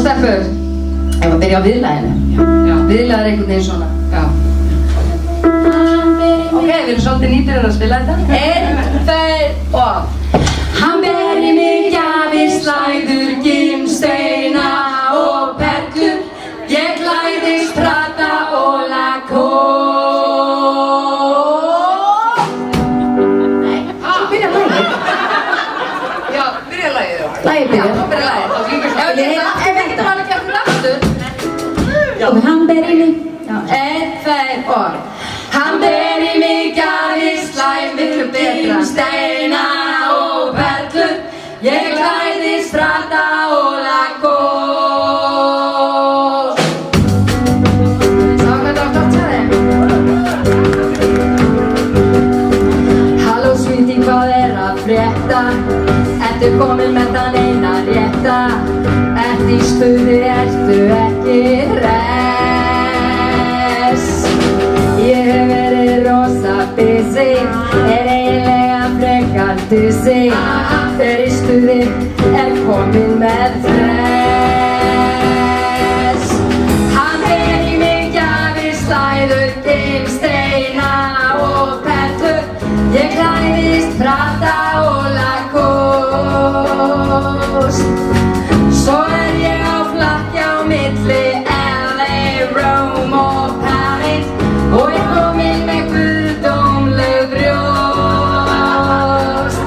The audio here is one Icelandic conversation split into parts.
stelpur, ef að byrja á viðlaginu. Viðlag einhvern veginn svona. Já. Ok, við erum svolítið nýtir að spila þetta. 1, 2 og... Hann beri mig gjafir, slæður, gimsteina og perlur. Ég klæðist Prada og Lacoste. Nei, svo byrja lagið. Já, byrja lagið. Lagið byrja. Já, svo byrja lagið. Ef ekki það var ekki aftur aftur. Og hann beri mig. 1, 2 og... Hann beri mig gjafir, slæður, gimsteina og perlur. Ég klæðist Prada og Lacoste. Sá hvað það var gott hjá þeim? Halló sweetie, hvað að frétta? Ertu komin með þann eina rétta? Ertu í stuði, ertu ekki hress? Ég hef verið rosa busy, eiginlega frekar dizzy. Fer í stuði, komin með þress. Hann beri mig gjafir, slæður, gimsteina og perlur. Ég klæðist Prada og Lacoste. Svo ég á flakki á milli LA, Rome og Paris. Og ég komin með guðdómleg brjóst.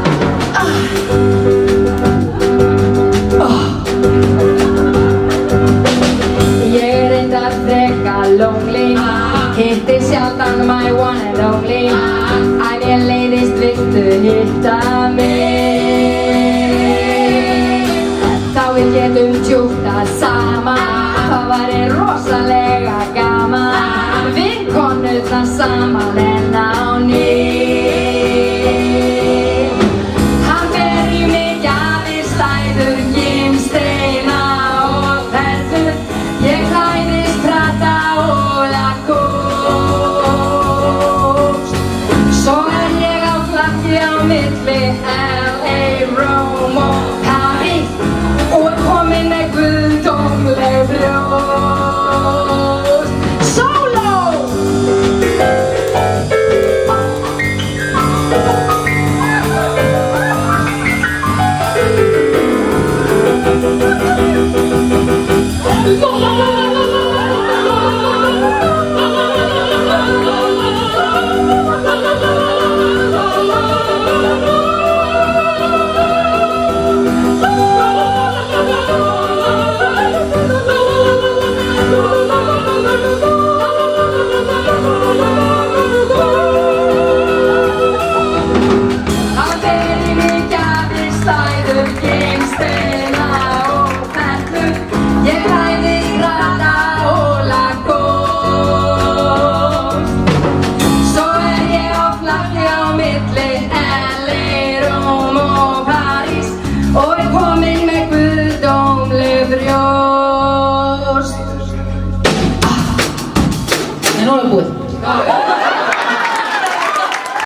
Ég reyndar frekar lonely, hitti sjaldan my one and only. Æ, mér leiðist, viltu hitta mig? Þá við getum tjúktað saman, það væri rosalega gaman. Vinkonurnar saman enn á ný. Hann beri mig gjafir, slæður, gimsteina og perlur. Ég klæðist Prada og Lacoste. Svo ég á flakki á milli LA, Rome og Paris. Og komin með guðdómleg brjóst. Sóló! Hann beri mig gjafir, slæður, gimsteina og perlur. Ég klæðist Prada og Lacoste. Svo ég á flakki á milli LA, Rome og Paris. Og ég komin með guðdómleg brjóst. En nú er það búið.